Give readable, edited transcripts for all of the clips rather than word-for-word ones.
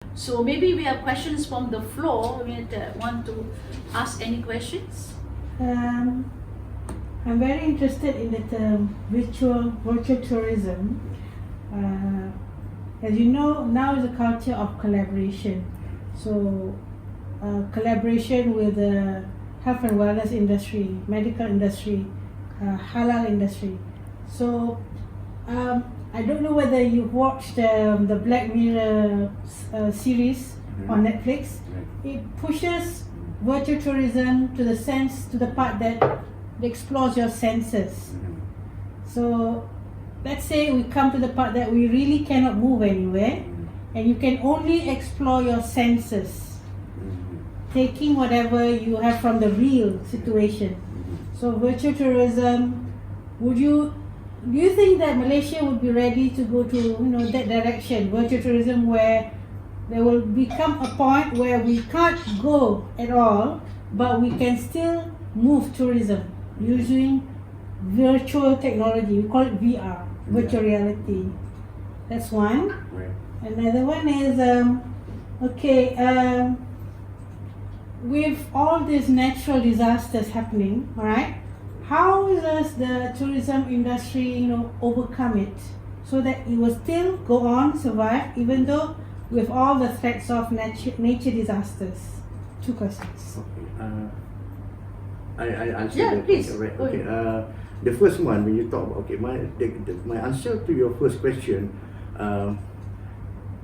So maybe we have questions from the floor. We want to ask any questions? I'm very interested in the term virtual tourism. As you know, now is a culture of collaboration. So collaboration with the health and wellness industry, medical industry, halal industry. So I don't know whether you watched the Black Mirror series on Netflix. It pushes virtual tourism to the part that it explores your senses. So let's say we come to the part that we really cannot move anywhere, and you can only explore your senses, taking whatever you have from the real situation. So virtual tourism, do you think that Malaysia would be ready to go to that direction, virtual tourism, where there will become a point where we can't go at all, but we can still move tourism using virtual technology? We call it VR, virtual reality. That's one. Right. Another one is with all these natural disasters happening, all right, how does the tourism industry overcome it so that it will still go on, survive, even though with all the threats of nature disasters? Two questions. Okay. I answer Yeah, the please. Right. Go Okay. The first one, when you talk about my answer to your first question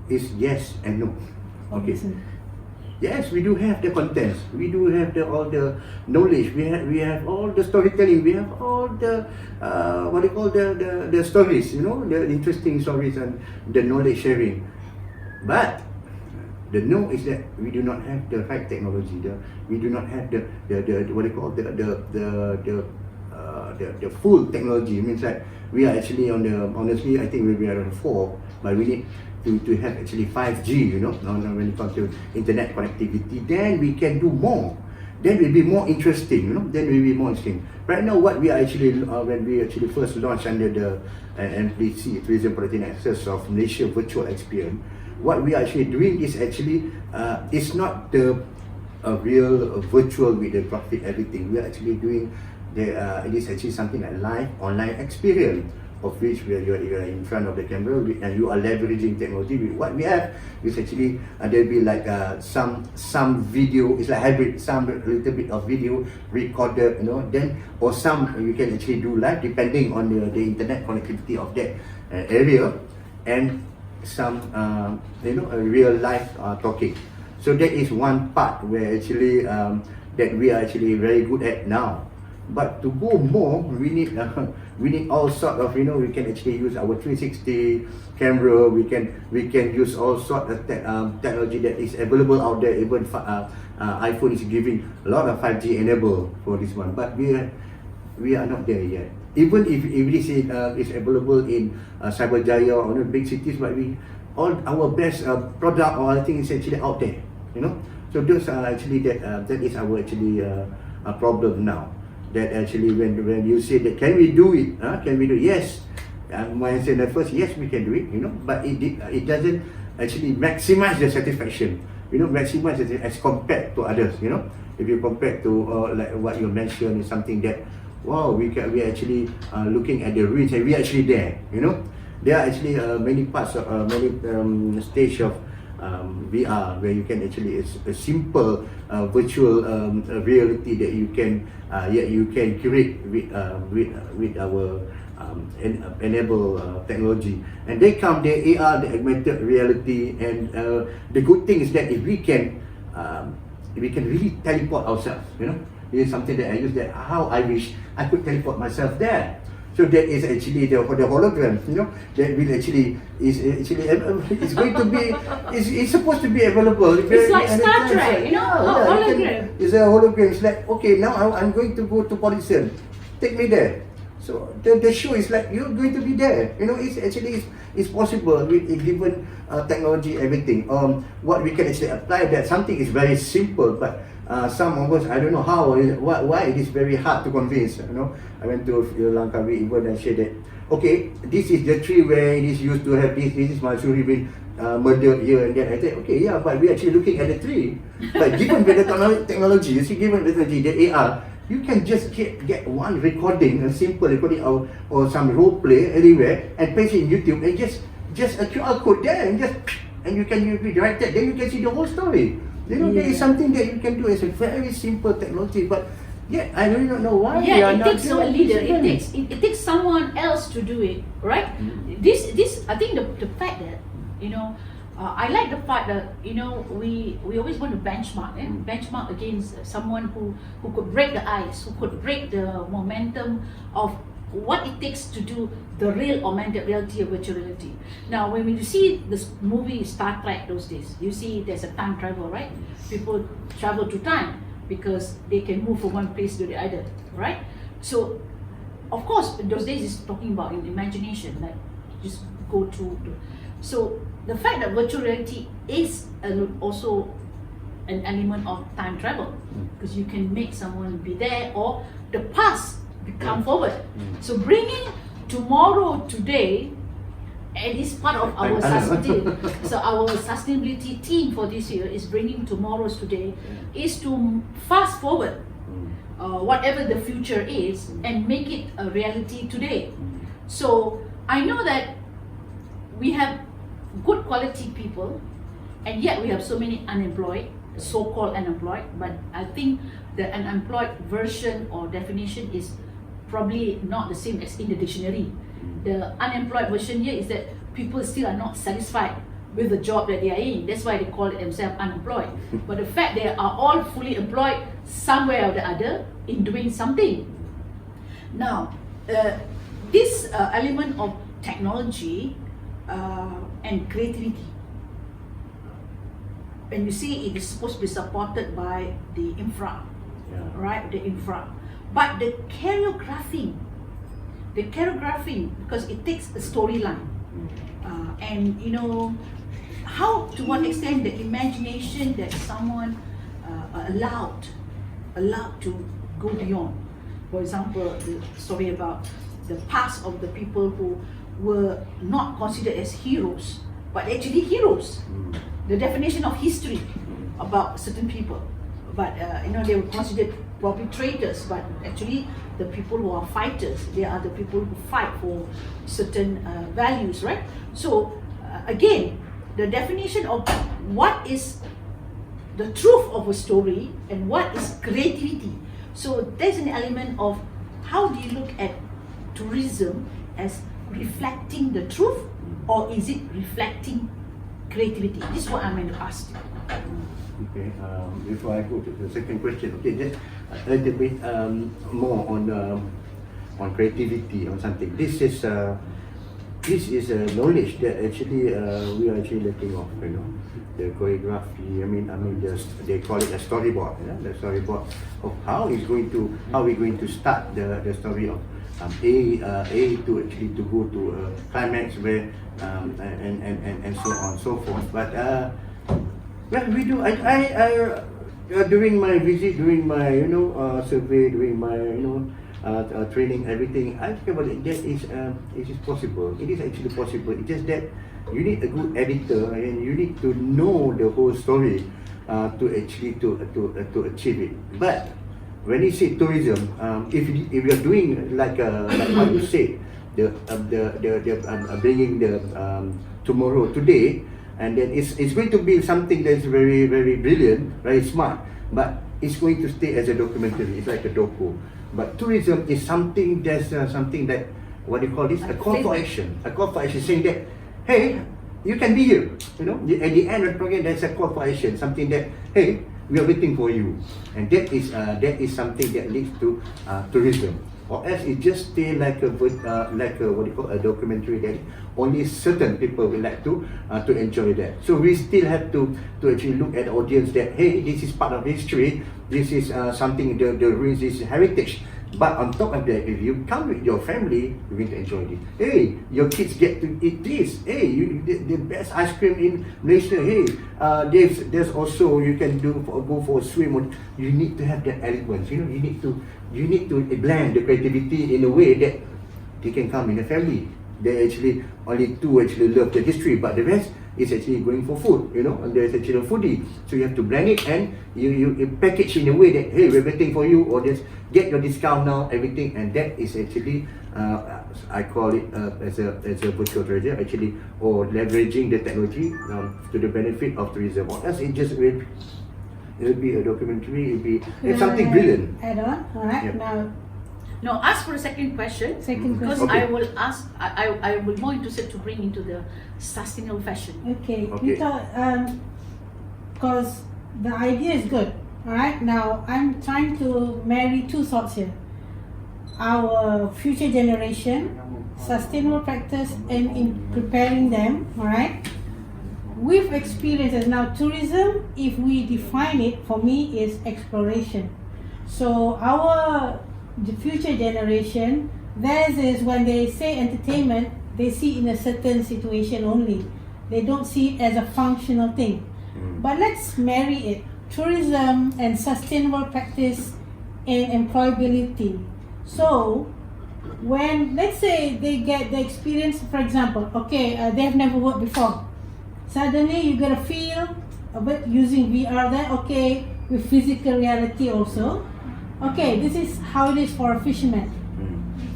is yes and no. Okay. Obviously. Yes, we do have the contents. We do have all the knowledge. We have all the storytelling. We have all the the stories. The interesting stories and the knowledge sharing. But the no is that we do not have the right technology. We do not have the full technology. It means that we are actually honestly I think we are on 4, but we need to have actually 5G, when it comes to internet connectivity. Then we can do more. Then will be more interesting, Then will be more interesting. Right now, what we are actually when we actually first launched under the MPC Tourism Policy and Access of Malaysia Virtual Experience, what we are actually doing is actually it's not the real virtual with the graphic everything. We are actually doing it is actually something like live online experience, of which you are in front of the camera and you are leveraging technology. What we have is actually there'll be like some video. It's like hybrid, some little bit of video recorded, then or some you can actually do live depending on the internet connectivity of that area, and some a real life talking. So that is one part where actually that we are actually very good at now. But to go more, we need all sort of we can actually use our 360 camera. We can use all sort of technology that is available out there. Even iPhone is giving a lot of 5G enable for this one, but we are not there yet. Even if this is available in Cyberjaya or big cities, but all our best product or I think is actually out there. So those are actually that is our actually a problem now. That actually when you say that can we do it? Can we do it? Yes. My answer at first, yes, we can do it. But it doesn't actually maximize the satisfaction. Maximize it as compared to others. If you compare to like what you mentioned is something that wow, we actually looking at the reach and we are actually there. There are actually many parts of many stage of VR where you can actually a simple virtual reality that you can create with our enable technology, and they come the AR, the augmented reality, and the good thing is that if we can really teleport ourselves. This is something that I use that how I wish I could teleport myself there. So that is actually the hologram, that will actually it's going to be it's supposed to be available. It's like Star Trek, hologram. It's a hologram. It's like okay, now I'm going to go to Polisen, take me there. So the show is like you're going to be there. It's actually it's possible with given technology, everything. What we can actually apply that something is very simple, but some of us I don't know why it is very hard to convince. I went to Langkawi even and said that okay, this is the tree where it is used to have this is Marzuri been murdered here and there. I said, okay, yeah, but we're actually looking at the tree. But given the technology, you see, given the technology, the AR, you can just get one recording, a simple recording or some role play anywhere and paste it in YouTube and just a QR code there and you can be directed, then you can see the whole story. You know, there is something that you can do as a very simple technology, but yeah, I really don't know why. Yeah, it takes a leader. It takes someone else to do it, right? This I think the fact that, you know, I like the fact that, you know, we always want to benchmark against someone who could break the ice, who could break the momentum of what it takes to do the real augmented reality or virtual reality. Now, when you see this movie Star Trek those days, you see there's a time travel, right? People travel to time because they can move from one place to the other, right? So, of course, in those days it's talking about imagination, like just go to. So the fact that virtual reality is also an element of time travel, because you can make someone be there or the past become forward. So bringing tomorrow today, and it's part of our sustainability. So our sustainability team for this year is bringing tomorrow's today, is to fast forward whatever the future is and make it a reality today. So I know that we have good quality people, and yet we have so many unemployed, so-called unemployed, but I think the unemployed version or definition is probably not the same as in the dictionary. The unemployed version here is that people still are not satisfied with the job that they are in. That's why they call it themselves unemployed. But the fact they are all fully employed somewhere or the other in doing something. Now, this element of technology and creativity, and you see it is supposed to be supported by the infra, right? The infra. But the choreographing, because it takes a storyline, and you know, how to what extent the imagination that someone allowed to go beyond. For example, the story about the past of the people who were not considered as heroes, but actually heroes. The definition of history about certain people, but you know, they were considered probably traitors, but actually the people who are fighters, they are the people who fight for certain values, right? So again, the definition of what is the truth of a story and what is creativity. So there's an element of how do you look at tourism as reflecting the truth, or is it reflecting creativity? This is what I'm going to ask you. Okay, before I go to the second question, okay, just a little bit more on creativity on something. This is a knowledge that actually we are actually letting off. You know, the choreography. I mean, they call it a storyboard. You know, the storyboard of how we're going to start the story of A to actually to go to a climax where and so on and so forth. But well, we do. I during my visit, during my survey, during my training, everything, I think about it. That it is possible. It is actually possible. It's just that you need a good editor and you need to know the whole story to actually to achieve it. But when you say tourism, if you are doing like what you said, the bringing the tomorrow today, and then it's going to be something that's very, very brilliant, very smart, but it's going to stay as a documentary. It's like a docu. But tourism is something that's something that, what do you call this? A call for action. A call for action saying that, hey, you can be here. You know, at the end of the program, there's a call for action. Something that, hey, we are waiting for you, and that is something that leads to tourism. Or else it just stay like a what do you call a documentary that only certain people will like to enjoy that. So we still have to actually look at the audience that, hey, this is part of history. This is something the ruins is heritage. But on top of that, if you come with your family, you're going to enjoy this. Hey, your kids get to eat this. Hey, the best ice cream in Malaysia. Hey, there's also you can go for a swim. You need to have that elements. You know, you need to blend the creativity in a way that they can come in a family. They actually only two actually love the history, but the rest is actually going for food, you know, and there's actually a foodie. So you have to blend it and you package in a way that, hey, we're waiting for you, or just get your discount now, everything, and that is actually, I call it as a virtual treasure, actually, or leveraging the technology to the benefit of tourism. Or else it will be a documentary, it's something brilliant. Add on, alright, Yeah. now, ask for the second question. second Because question. Okay. I will ask, I will more interested to bring into the sustainable fashion. Okay, Okay. because the idea is good. Alright, now I'm trying to marry two thoughts here. Our future generation, sustainable practice, and in preparing them, alright, with experiences. Now, tourism, if we define it, for me, is exploration. So the future generation, theirs is when they say entertainment, they see in a certain situation only. They don't see it as a functional thing. But let's marry it. Tourism and sustainable practice and employability. So, when, let's say they get the experience, for example, okay, they've never worked before. Suddenly you get a feel of it using VR there, okay, with physical reality also. Okay, this is how it is for a fisherman.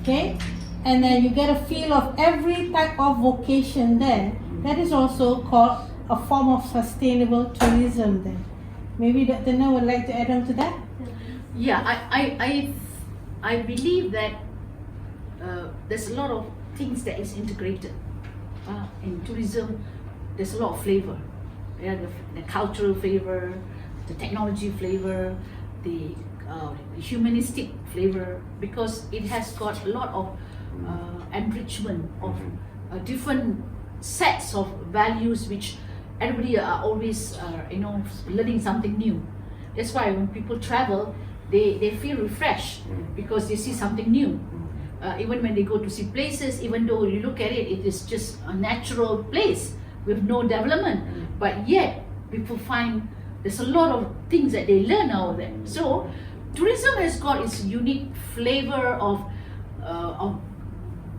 Okay, and then you get a feel of every type of vocation there. That is also called a form of sustainable tourism there. Maybe Dr. No would like to add on to that? Yeah, I believe that there's a lot of things that is integrated in tourism. There's a lot of flavor. Yeah, the cultural flavor, the technology flavor, the humanistic flavor, because it has got a lot of enrichment of different sets of values, which everybody are always learning something new. That's why when people travel, they feel refreshed because they see something new. Even when they go to see places, even though you look at it, it is just a natural place with no development, but yet people find there's a lot of things that they learn out of there. So tourism has got its unique flavor of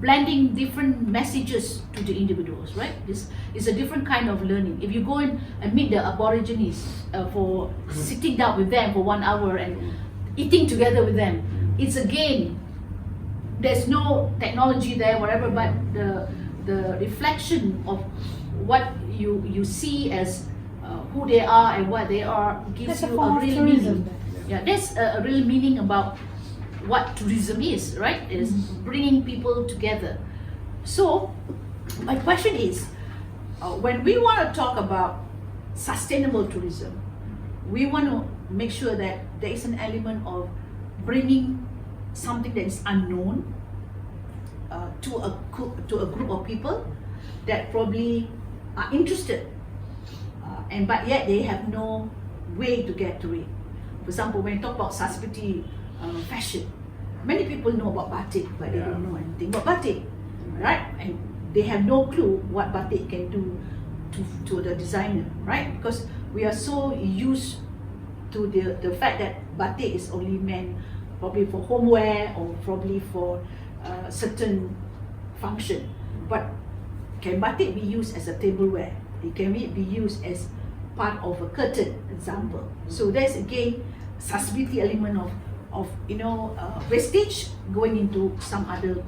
blending different messages to the individuals, right? This is a different kind of learning. If you go in and meet the Aborigines for sitting down with them for 1 hour and eating together with them, it's again, there's no technology there, whatever, but the reflection of what you see as who they are and what they are gives That's a you form a of real tourism. meaning. Yeah, that's a real meaning about what tourism is, right? Is bringing people together. So my question is, when we want to talk about sustainable tourism, we want to make sure that there is an element of bringing something that is unknown to a group of people that probably are interested, but yet they have no way to get to it. For example, when you talk about sustainability fashion, many people know about batik, but they don't know anything about batik, right? And they have no clue what batik can do to the designer, right? Because we are so used to the fact that batik is only meant probably for homeware or probably for certain function. But can batik be used as a tableware? It can be used as part of a curtain, example. So there's again sustainability element of wastage going into some other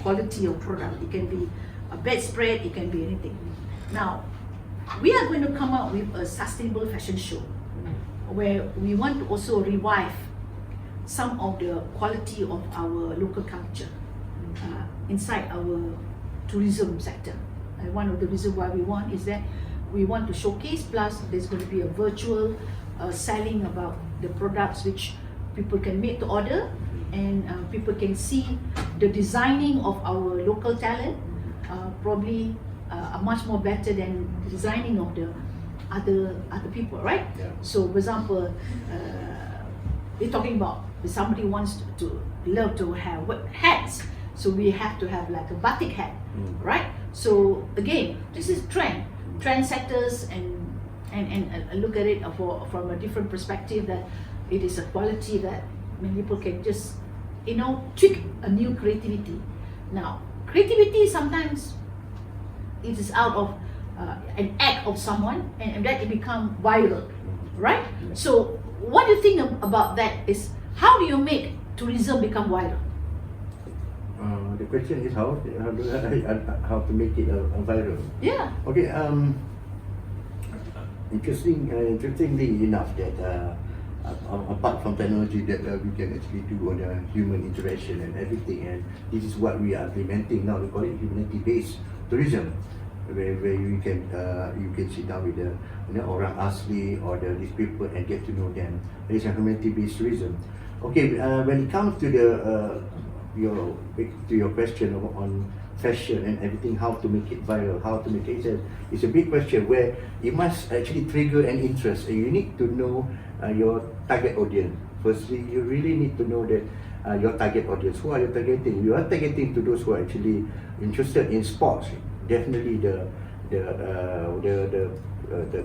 quality of product. It can be a bedspread, it can be anything. Now, we are going to come out with a sustainable fashion show where we want to also revive some of the quality of our local culture inside our tourism sector. And one of the reasons why we want is that we want to showcase, plus there's going to be a virtual selling about the products which people can make to order, and people can see the designing of our local talent, probably are much more better than the designing of the other people, right? Yeah. So for example, we're talking about if somebody wants to love to have hats, so we have to have like a batik hat, right? So again, this is trendsetters and look at it from a different perspective, that it is a quality that many people can just tweak a new creativity. Now, creativity sometimes it is out of an act of someone, and that it become viral, right? So, what do you think about that? Is how do you make tourism become viral? The question is how to make it viral. Yeah. Okay. Interestingly enough, that apart from technology, that we can actually do on the human interaction and everything, and this is what we are implementing now. We call it humanity-based tourism, where you can sit down with the orang asli or these people and get to know them. It is a humanity-based tourism. Okay, when it comes to your question on fashion and everything, how to make it viral, how to make it, it's a big question where you must actually trigger an interest, and you need to know your target audience. Firstly, you really need to know that your target audience. Who are you targeting? You are targeting to those who are actually interested in sports. Definitely the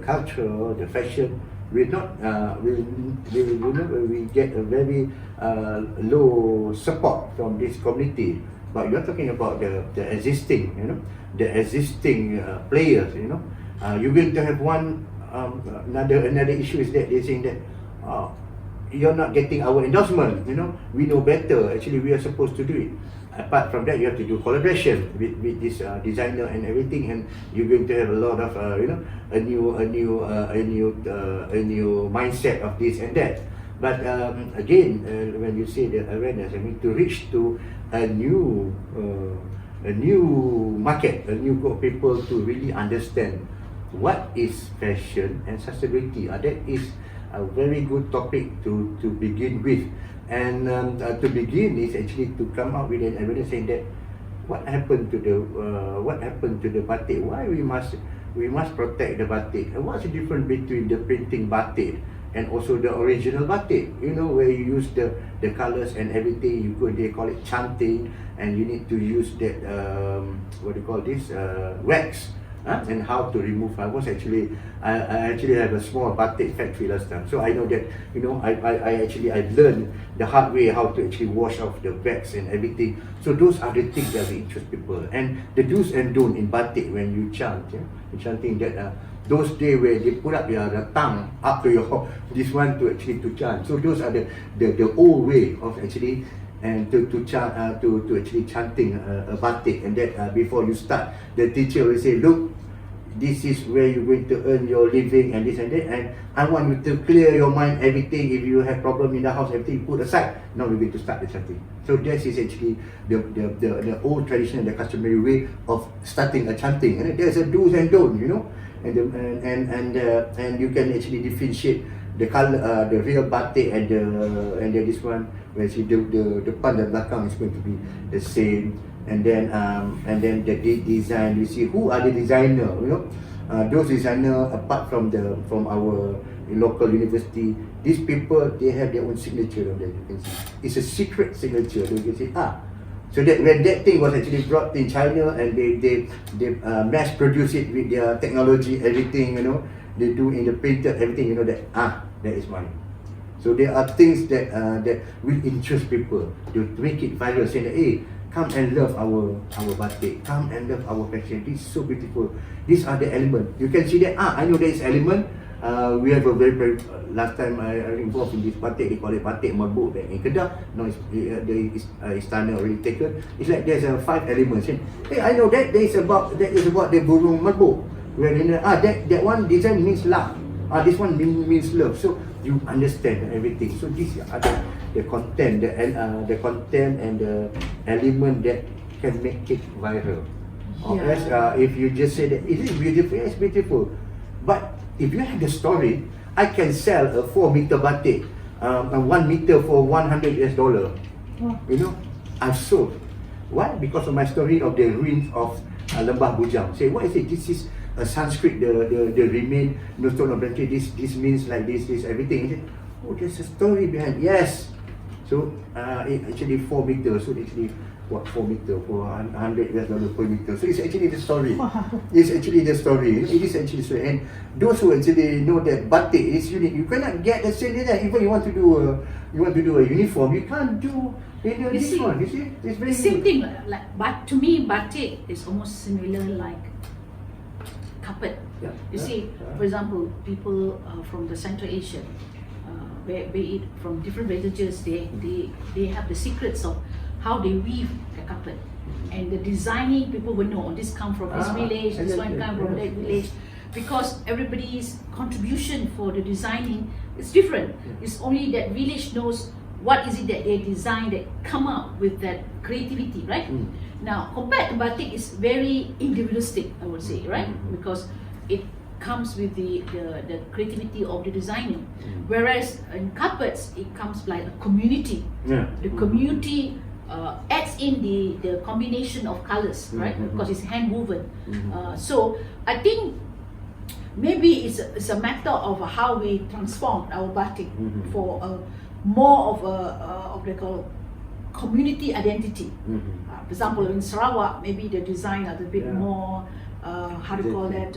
culture, the fashion will not we get a very low support from this community. But you're talking about the existing, players. You're going to have one another issue is that they're saying that you're not getting our endorsement. We know better. Actually, we are supposed to do it. Apart from that, you have to do collaboration with this designer and everything, and you're going to have a lot of a new mindset of this and that. But again, when you say the awareness, I mean to reach to a new market, a new group of people to really understand what is fashion and sustainability. That is a very good topic to begin with. And to begin is actually to come up with an awareness saying that what happened to the batik? Why we must protect the batik? And what's the difference between the printing batik and also the original batik? Where you use the colors and everything. They call it chanting, and you need to use that wax. And how to remove. I actually have a small batik factory last time, so I know that I've learned the hard way how to actually wash off the wax and everything. So those are the things that will interest people, and the do's and don't in batik when you chant. You're chanting that those days where they put up the tongue up to your this one to chant. So those are the old way of actually. And to actually chanting a batik, and that before you start, the teacher will say, look, this is where you're going to earn your living and this and that, and I want you to clear your mind, everything. If you have problem in the house, everything put aside. Now we're going to start the chanting. So this is actually the old tradition, the customary way of starting a chanting. And there's a do's and don't, and you can actually differentiate the color, the real batik and the this one, where see the depan dan belakang is going to be the same, and then the design. You see who are the designer, those designer apart from our local university. These people, they have their own signature on there. You can see it's a secret signature. You can see so that when that thing was actually brought in China and they mass produce it with their technology, everything, they do in the printed everything, that is mine. So there are things that will interest people to make it viral, saying that, hey, come and love our batik, come and love our fashion. This is so beautiful. These are the elements. You can see that. I know there is element. We have a very last time I involved in this batik. They call it batik Mardzuki back in Kedah. Now the istana already taken. It's like there's 5 elements. Hey, I know that is about the burung Mardzuki. Where that one design means love. This one means love. So you understand everything. So these are the content, the content and the element that can make it viral. Or else, if you just say that it is beautiful, it's beautiful. But if you have the story, I can sell a 4-meter batik, 1 meter for $100. I've sold. Why? Because of my story of the ruins of Lembah Bujang. Say, what is it? This is a Sanskrit, the remain, no stone of branches. This means like this everything. Oh, there's a story behind. Yes. So it actually 4 meters. So actually what 4 meter for $100 per meter. So it's actually the story. Wow. It's actually the story. It is actually so. And those who actually know that batik is unique, you cannot get the same design. Even you want to do a uniform, you can't do this one. You see, it's very Same unique. thing, but to me, batik is almost similar like carpet. Yeah, You yeah, see, yeah. for example, people from the Central Asia, be it from different villages, they have the secrets of how they weave the carpet. And the designing, people will know, this come from this village, this one exactly, come from yes, that village. Because everybody's contribution for the designing is different. It's only that village knows what is it that they design that come up with that creativity, right? Now, compared to batik, it's very individualistic, I would say, right? Because it comes with the creativity of the designer. Whereas in carpets, it comes like a community. Yeah. The community adds in the combination of colors, right? Because it's hand woven. So I think maybe it's a matter of how we transform our batik for more of the community identity. For example, in Sarawak, maybe the design are a bit more how to call that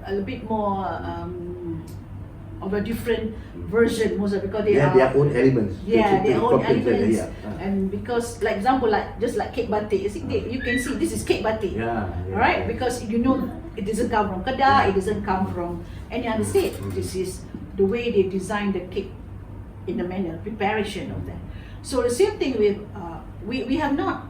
a little bit more of a different version, most of because they have are their own elements. yeah, their own Complement, elements, yeah. and because, like example, like just like cake batik, you can see this is cake batik, right? Because you know it doesn't come from Kedah, it doesn't come from any other state. This is the way they design the cake in the manner preparation of that. So the same thing with we have not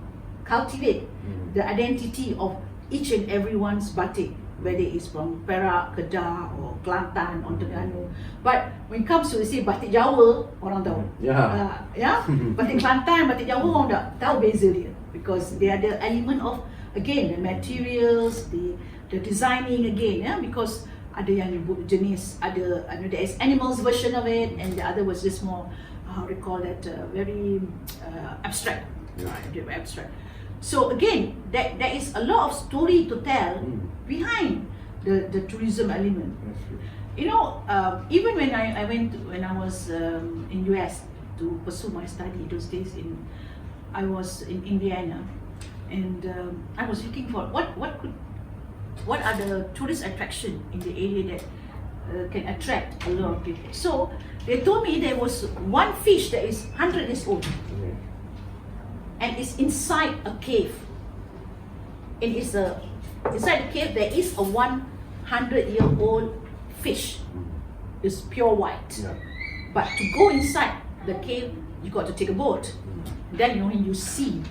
cultivate the identity of each and everyone's batik, whether it's from Perak, Kedah, or Kelantan, or Terengganu. But when it comes to say batik Jawa, orang tahu. Batik Kelantan, batik Jawa orang tak tahu beza dia, because they are the element of again the materials, the designing again, because ada yang jenis ada there is animals version of it, and the other was just more how they call that very abstract, right? Abstract. So again, there is a lot of story to tell behind the tourism element. You know, even when I was in US to pursue my study those days I was in Indiana, and I was looking for what are the tourist attraction in the area that can attract a lot of people. So they told me there was one fish that is 100 years old. And it's inside a cave. And inside the cave there is a 100-year-old fish. It's pure white. But to go inside the cave, you got to take a boat. Then you see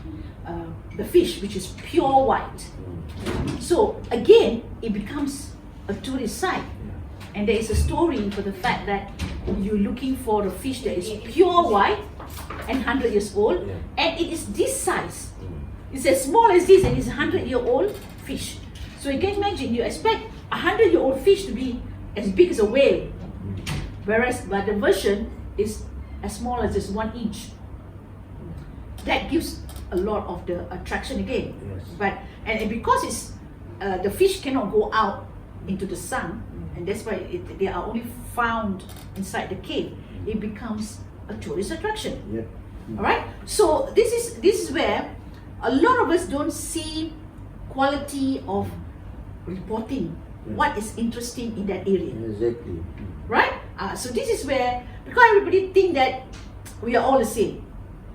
the fish, which is pure white. So again, it becomes a tourist site. And there is a story for the fact that you're looking for a fish that is pure white and 100 years old, and it is this size. It's as small as this, and it's a 100-year-old fish. So you can imagine, you expect a 100-year-old fish to be as big as a whale, but the version is as small as just 1 inch. That gives a lot of the attraction again. But and because it's the fish cannot go out into the sun, and that's why they are only found inside the cave. It becomes a tourist attraction. All right. So this is where a lot of us don't see quality of reporting what is interesting in that area. Exactly. Right. So this is where, because everybody think that we are all the same.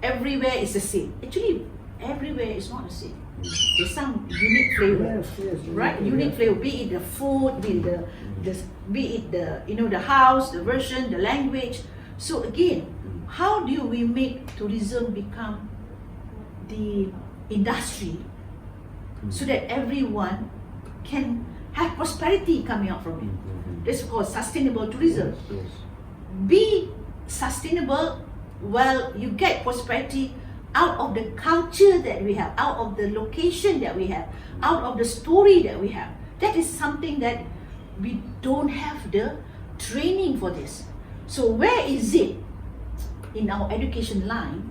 Everywhere is the same. Actually, everywhere is not the same. There's some unique flavor, right? Unique flavor, be it the food, be it the house, the version, the language. So again, how do we make tourism become the industry so that everyone can have prosperity coming out from it? That's called sustainable tourism. Be sustainable while you get prosperity out of the culture that we have, out of the location that we have, out of the story that we have. That is something that we don't have the training for this. So where is it in our education line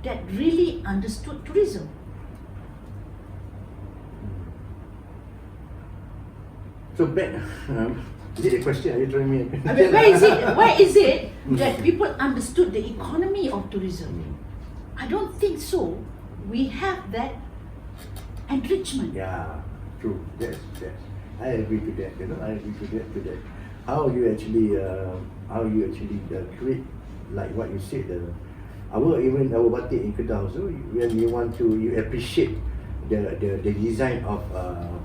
that really understood tourism? So back, is it a question? Are you trying me? I mean, where is it that people understood the economy of tourism? I don't think so. we have that enrichment. Yeah, true. Yes. I agree to that. I agree to that. How you actually create, like what you said. Our batik in Kedah also, when you appreciate the design of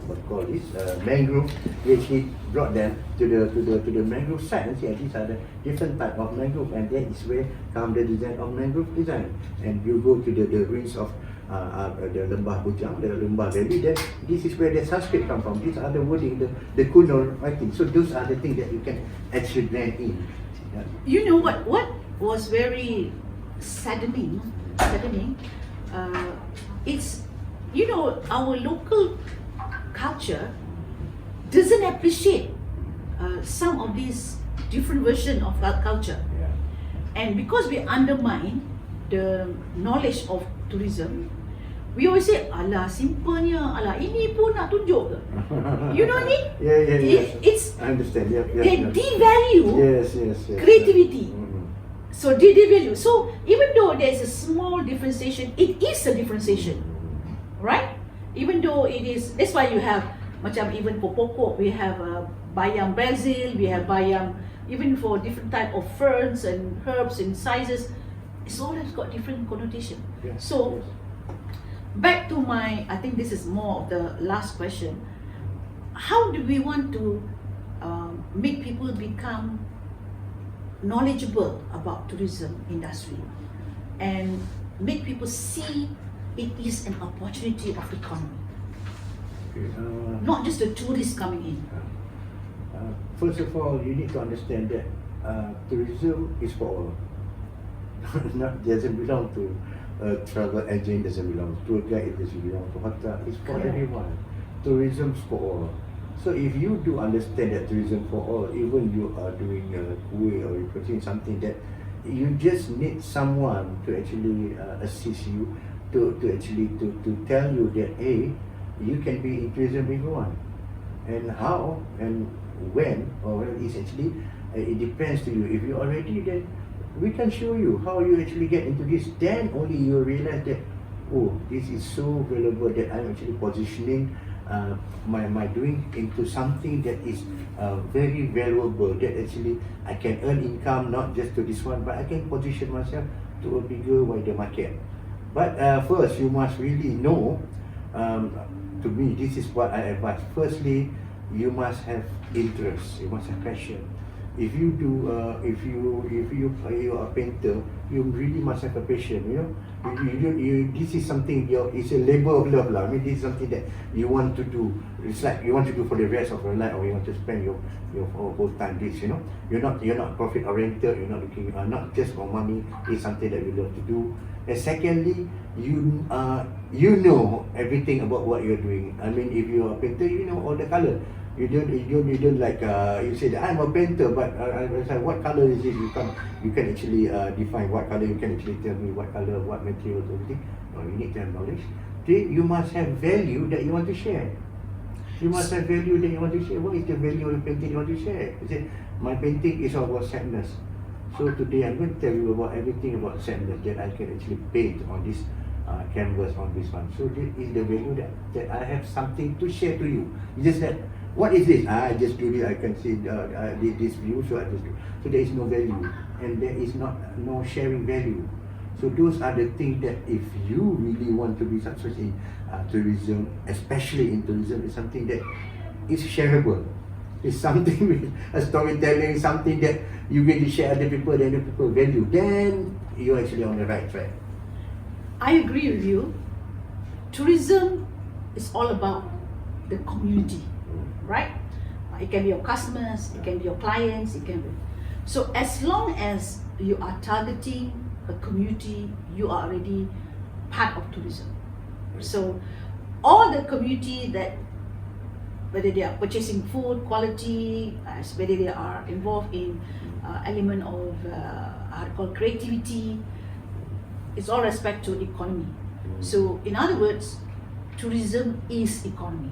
what you call this mangrove, we actually brought them to the mangrove site and see these are the different type of mangrove, and that is where come the design of mangrove design. And you go to the ruins of the Lembah Bujang, the Lembah Valley, then this is where the Sanskrit come from. These are the wording, the kuno writing. So those are the things that you can actually blend in. Yeah. You know what was very saddening, it's, our local culture doesn't appreciate some of these different version of our culture. Yeah. And because we undermine the knowledge of tourism, we always say, alah simplenya, alah ini pun nak tunjuk ke? You know what I mean? Yeah. It's I understand. Yeah. they devalue Yes. creativity. Mm-hmm. So they devalue. So even though there's a small differentiation, it is a differentiation, right? Even though it is, that's why you have macam even for pokok, we have bayam basil, we have bayam even for different type of ferns and herbs and sizes. It's always got different connotation. Yes, So back to I think this is more of the last question. How do we want to make people become knowledgeable about tourism industry and make people see it is an opportunity of economy, Okay, not just the tourists coming in? first of all, you need to understand that tourism is for all. Doesn't belong to travel agent, doesn't belong to tour guide, it doesn't belong to hotel. It's for Correct. everyone. Tourism for all. So if you do understand that tourism for all, even you are doing a kuih or you're putting something that you just need someone to actually assist you to tell you that hey, you can be in tourism if you want, and how and when or when it's actually it depends to you. If you're already, then we can show you how you actually get into this. Then only you realize that this is so valuable that I'm actually positioning my doing into something that is very valuable, that actually I can earn income not just to this one, but I can position myself to a bigger, wider market. But first you must really know, to me this is what I advise. Firstly, you must have interest, you must have passion. If you do, if you are a painter, you really must have a passion. This is something. It's a labor of love, lah. I mean, this is something that you want to do. It's like you want to do for the rest of your life, or you want to spend your whole time. You're not profit oriented. You're not looking not just for money. It's something that you love to do. And secondly, you know everything about what you're doing. I mean, if you're a painter, you know all the color. You don't like you say that I'm a painter, but what color is it? You can actually define what color. You can actually tell me what color, what material, everything. No, you need to have knowledge. You must have value that you want to share. You must have value that you want to share. What is the value of the painting you want to share? You say, my painting is about sadness. So today I'm going to tell you about everything about sadness that I can actually paint on this canvas, on this one. So this is the value that I have something to share to you. It's just that, what is this? I just do this, I can see this view, so I just do. So there is no value, and there is no sharing value. So those are the things that if you really want to be successful in tourism, especially in tourism, is something that is shareable. It's something with a storytelling, something that you really share other people, then the people value. Then you're actually on the right track. I agree with you. Tourism is all about the community, right? It can be your customers, it can be your clients, it can be. So as long as you are targeting a community, you are already part of tourism. So all the community that, whether they are purchasing food, quality, whether they are involved in element of creativity, it's all respect to economy. So in other words, tourism is economy,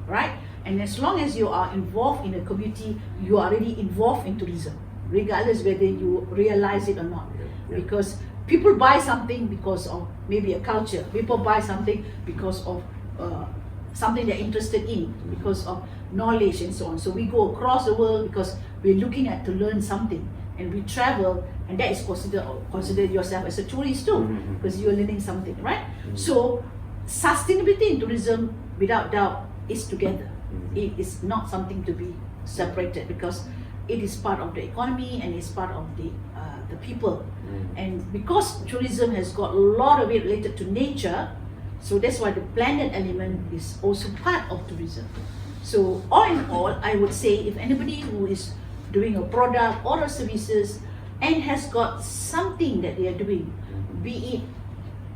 right? And as long as you are involved in a community, you are already involved in tourism, regardless whether you realize it or not. Because people buy something because of maybe a culture. People buy something because of something they're interested in, because of knowledge and so on. So we go across the world because we're looking at to learn something, and we travel, and that is consider yourself as a tourist too, because you're learning something, right? So sustainability in tourism, without doubt, is together. It is not something to be separated, because it is part of the economy and it's part of the people. And because tourism has got a lot of it related to nature, so that's why the planet element is also part of tourism. So all in all, I would say if anybody who is doing a product or a services and has got something that they are doing, be it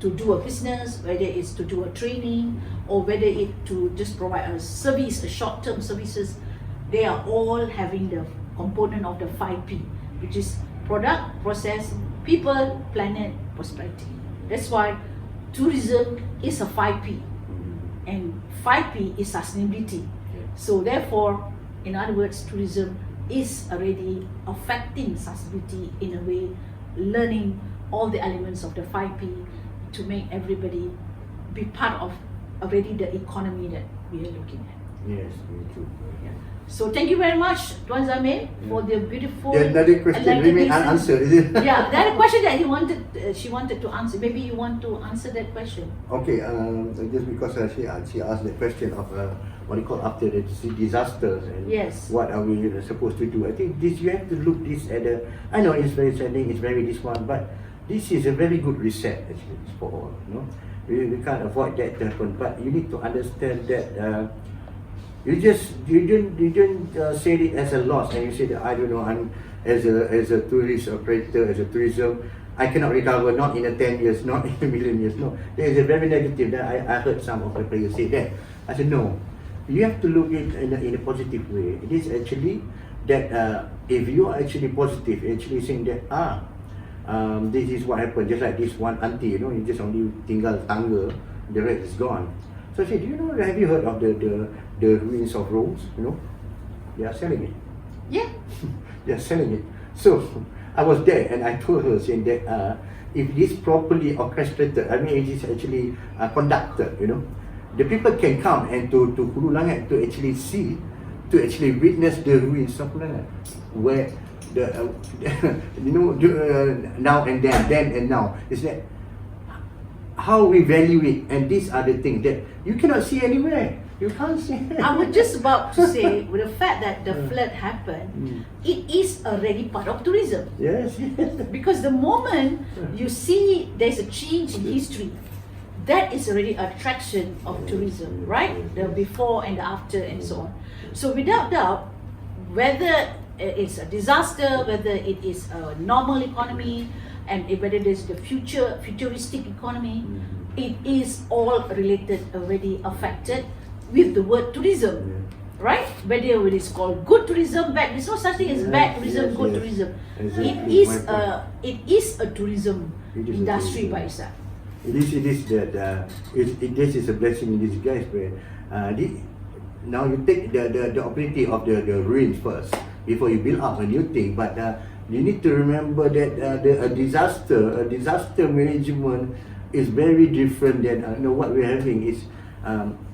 to do a business, whether it's to do a training, or whether it to just provide a service, a short-term services, they are all having the component of the 5P, which is product, process, people, planet, prosperity. That's why tourism is a 5P, and 5P is sustainability. So therefore, in other words, tourism is already affecting sustainability in a way, learning all the elements of the 5P to make everybody be part of already the economy that we are looking at. Yes, me too. Yeah. So thank you very much, Tuan Zamil, for the beautiful. The another question remain unanswered, is it? Yeah, that question that she wanted to answer. Maybe you want to answer that question. Okay, just because she asked the question of what you call after the disasters and Yes. what are we supposed to do. I think this you have to look this at the. I know it's very saddening, it's very this one, but this is a very good reset actually for all. You know, we can't avoid that to happen, but you need to understand that. You didn't say it as a loss, and you say that I don't know, I'm as a tourist operator, as a tourism, I cannot recover, not in 10 years, not in a million years. No, there is a very negative that I heard some of the players say that. I said no, you have to look it in a positive way. It is actually that if you are actually positive, actually saying that this is what happened, just like this one auntie, you know, you just only tinggal tangga, the rest is gone. So I said, do you know, have you heard of the ruins of Rome? You know, they are selling it. Yeah. They are selling it. So I was there and I told her saying that if it is properly orchestrated, I mean it is actually conducted, you know, the people can come and to Hulu Langat to actually see, to actually witness the ruins of Hulu Langat, where the you know now and then and now is that how we value it, and these are the things that you cannot see anywhere. You can't see. I was just about to say, with the fact that the flood happened, it is already part of tourism. Yes. Because the moment you see there's a change in history, that is already attraction of tourism, right? The before and the after and so on. So without doubt, whether it's a disaster, whether it is a normal economy, and whether there's the futuristic economy, it is all related, already affected with the word tourism, right? Whether it is called good tourism, bad, there's no such thing as bad tourism, good tourism. Exactly. It is a tourism industry by itself. This is a blessing in disguise, where now you take the opportunity of the ruins first before you build up a new thing, but you need to remember that a disaster management is very different than what we're having.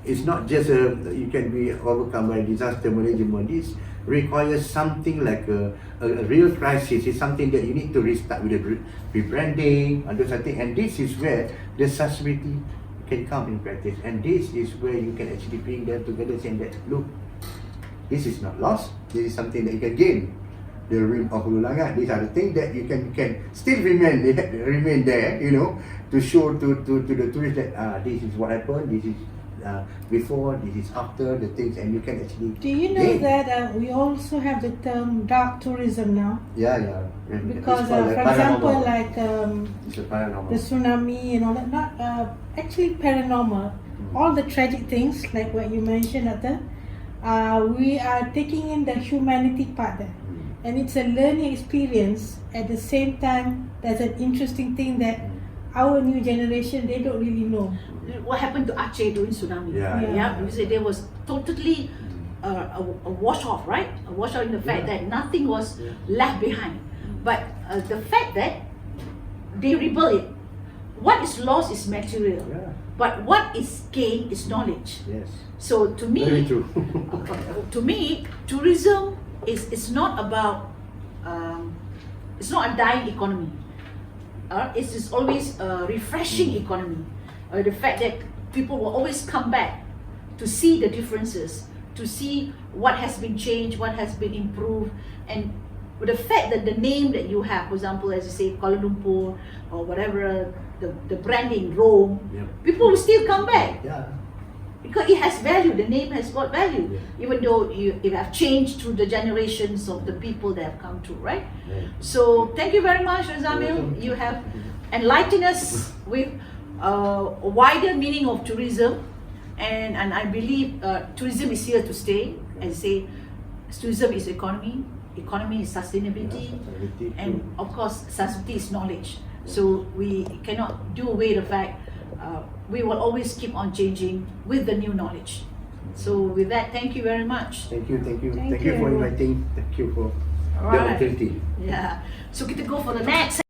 It's not just you can be overcome by disaster management. It requires something like a real crisis. It's something that you need to restart with a rebranding and those things. And this is where the sustainability can come in practice. And this is where you can actually bring them together, saying that look, this is not lost. This is something that you can gain. The ruin of Hulu Langat. These are the things that you can still remain there, you know, to show to the tourists that this is what happened. This is before, this is after the things, and you can actually. Do you know that we also have the term dark tourism now? Yeah. Because for example, like it's a paranormal. the tsunami and all that, not actually paranormal. All the tragic things like what you mentioned, Atta, we are taking in the humanity part there. And it's a learning experience. At the same time, there's an interesting thing that our new generation, they don't really know. What happened to Aceh during tsunami? Yeah. Because there was totally a wash off, right? A wash off in the fact that nothing was left behind. But the fact that they rebuild it. What is lost is material, Yeah. but what is gained is knowledge. Yes. So to Very me, true. tourism is not about it's not a dying economy. It is always a refreshing economy. The fact that people will always come back to see the differences, to see what has been changed, what has been improved, and with the fact that the name that you have, for example, as you say, Kuala Lumpur or whatever, the branding, Rome, Yep. people will still come back Yeah. because it has value. The name has got value, Yeah. even though it have changed through the generations of the people that have come through, right? Right. So thank you very much, Muzammil. Welcome. You have enlightened us with a wider meaning of tourism, and I believe tourism is here to stay. And say, tourism is economy is sustainability, Sustainability, and true. of course, sustainability is knowledge. So we cannot do away the fact we will always keep on changing with the new knowledge. So with that, thank you very much. Thank you Thank for you. inviting. Thank you for the Alright. opportunity. Yeah. So kita go for the next